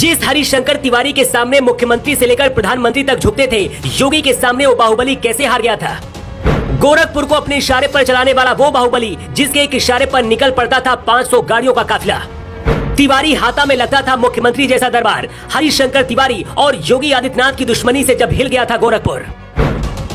जिस हरिशंकर तिवारी के सामने मुख्यमंत्री से लेकर प्रधानमंत्री तक झुकते थे, योगी के सामने वो बाहुबली कैसे हार गया था। गोरखपुर को अपने इशारे पर चलाने वाला वो बाहुबली, जिसके एक इशारे पर निकल पड़ता था 500 गाड़ियों का काफिला। तिवारी हाथा में लगता था मुख्यमंत्री जैसा दरबार। हरिशंकर तिवारी और योगी आदित्यनाथ की दुश्मनी से जब हिल गया था गोरखपुर।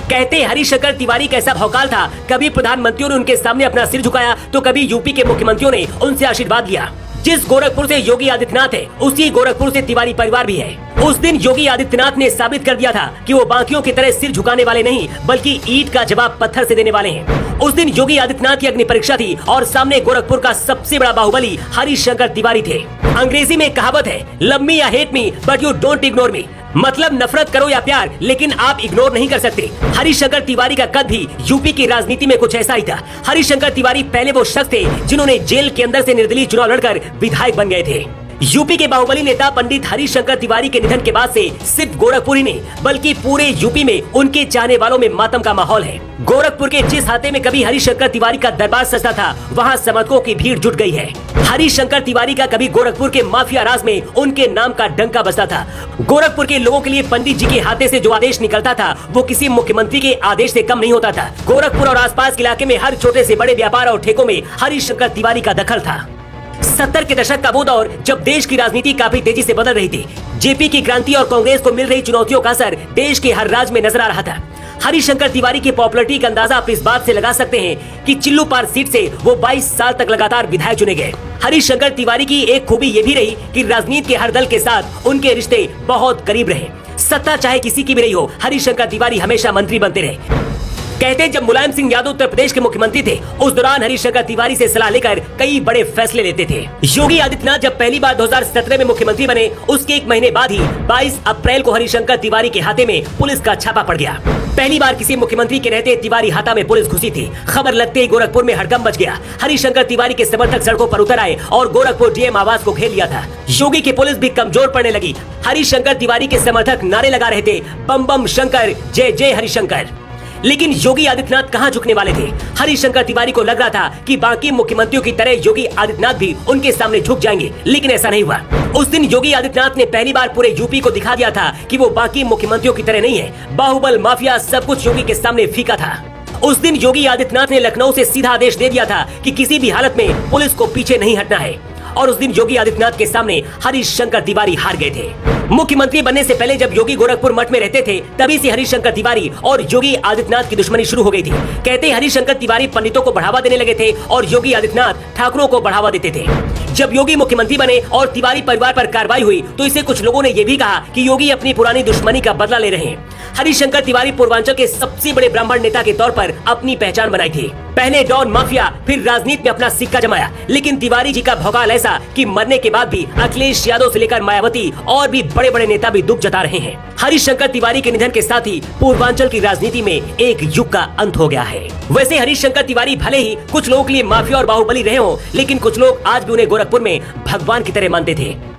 कहते हरिशंकर तिवारी कैसा भौकाल था, कभी प्रधानमंत्रियों ने उनके सामने अपना सिर झुकाया तो कभी यूपी के मुख्यमंत्रियों ने उनसे आशीर्वाद लिया। जिस गोरखपुर से योगी आदित्यनाथ है, उसी गोरखपुर से तिवारी परिवार भी है। उस दिन योगी आदित्यनाथ ने साबित कर दिया था कि वो बाकियों की तरह सिर झुकाने वाले नहीं, बल्कि ईंट का जवाब पत्थर से देने वाले हैं। उस दिन योगी आदित्यनाथ की अग्नि परीक्षा थी और सामने गोरखपुर का सबसे बड़ा बाहुबली हरिशंकर तिवारी थे। अंग्रेजी में एक कहावत है, लव मी या hate me but you don't ignore me. मतलब नफरत करो या प्यार, लेकिन आप इग्नोर नहीं कर सकते। हरिशंकर तिवारी का कद भी यूपी की राजनीति में कुछ ऐसा ही था। हरिशंकर तिवारी पहले वो शख्स थे जिन्होंने जेल के अंदर से निर्दलीय चुनाव लड़कर विधायक बन गए थे। यूपी के बाहुबली नेता पंडित हरिशंकर तिवारी के निधन के बाद से सिर्फ गोरखपुर ही नहीं, बल्कि पूरे यूपी में उनके चाहने वालों में मातम का माहौल है। गोरखपुर के जिस हाथे में कभी हरिशंकर तिवारी का दरबार सजता था, वहाँ समर्थकों की भीड़ जुट गई है। हरिशंकर तिवारी का कभी गोरखपुर के माफिया राज में उनके नाम का डंका बजता था। गोरखपुर के लोगों के लिए पंडित जी के हाथे से जो आदेश निकलता था, वो किसी मुख्यमंत्री के आदेश से कम नहीं होता था। गोरखपुर और आसपास के इलाके में हर छोटे से बड़े व्यापार और ठेकों में हरिशंकर तिवारी का दखल था। 70 के दशक का वो दौर जब देश की राजनीति काफी तेजी से बदल रही थी। जेपी की क्रांति और कांग्रेस को मिल रही चुनौतियों का असर देश के हर राज्य में नजर आ रहा था। हरिशंकर तिवारी की पॉपुलैरिटी का अंदाजा आप इस बात से लगा सकते हैं कि चिल्लूपार सीट से वो 22 साल तक लगातार विधायक चुने गए। हरिशंकर तिवारी की एक खूबी ये भी रही कि राजनीति के हर दल के साथ उनके रिश्ते बहुत करीब रहे। सत्ता चाहे किसी की भी रही हो, हरिशंकर तिवारी हमेशा मंत्री बनते रहे। कहते जब मुलायम सिंह यादव उत्तर प्रदेश के मुख्यमंत्री थे, उस दौरान हरिशंकर तिवारी से सलाह लेकर कई बड़े फैसले लेते थे। योगी आदित्यनाथ जब पहली बार 2017 में मुख्यमंत्री बने, उसके एक महीने बाद ही 22 अप्रैल को हरिशंकर तिवारी के हाथे में पुलिस का छापा पड़ गया। पहली बार किसी मुख्यमंत्री के रहते तिवारी हाथा में पुलिस घुसी थी। खबर लगते ही गोरखपुर में हड़कंप मच गया। हरिशंकर तिवारी के समर्थक सड़कों पर उतर आए और गोरखपुर डीएम आवास को घेर लिया था। योगी की पुलिस भी कमजोर पड़ने लगी। हरिशंकर तिवारी के समर्थक नारे लगा रहे थे, बम बम शंकर, जय जय हरिशंकर। लेकिन योगी आदित्यनाथ कहां झुकने वाले थे। हरिशंकर तिवारी को लग रहा था कि बाकी मुख्यमंत्रियों की तरह योगी आदित्यनाथ भी उनके सामने झुक जाएंगे, लेकिन ऐसा नहीं हुआ। उस दिन योगी आदित्यनाथ ने पहली बार पूरे यूपी को दिखा दिया था कि वो बाकी मुख्यमंत्रियों की तरह नहीं है। बाहुबल, माफिया, सब कुछ योगी के सामने फीका था। उस दिन योगी आदित्यनाथ ने लखनऊ से सीधा आदेश दे दिया था कि किसी भी हालत में पुलिस को पीछे नहीं हटना है। और उस दिन योगी आदित्यनाथ के सामने हरिशंकर तिवारी हार गए थे। मुख्यमंत्री बनने से पहले जब योगी गोरखपुर मठ में रहते थे, तभी से हरिशंकर तिवारी और योगी आदित्यनाथ की दुश्मनी शुरू हो गई थी। कहते हरिशंकर तिवारी पंडितों को बढ़ावा देने लगे थे और योगी आदित्यनाथ ठाकुरों को बढ़ावा देते थे। जब योगी मुख्यमंत्री बने और तिवारी परिवार पर कार्रवाई हुई, तो इसे कुछ लोगों ने ये भी कहा कि योगी अपनी पुरानी दुश्मनी का बदला ले रहे हैं। हरिशंकर तिवारी पूर्वांचल के सबसे बड़े ब्राह्मण नेता के तौर पर अपनी पहचान बनाई थी। पहले डॉन माफिया, फिर राजनीति में अपना सिक्का जमाया। लेकिन तिवारी जी का भौकाल ऐसा कि मरने के बाद भी अखिलेश यादव से लेकर मायावती और भी बड़े बड़े नेता भी दुख जता रहे हैं। हरिशंकर तिवारी के निधन के साथ ही पूर्वांचल की राजनीति में एक युग का अंत हो गया है। वैसे हरिशंकर तिवारी भले ही कुछ लोगों के लिए माफिया और बाहुबली रहे हों, लेकिन कुछ लोग आज भी उन्हें गोरखपुर में भगवान की तरह मानते थे।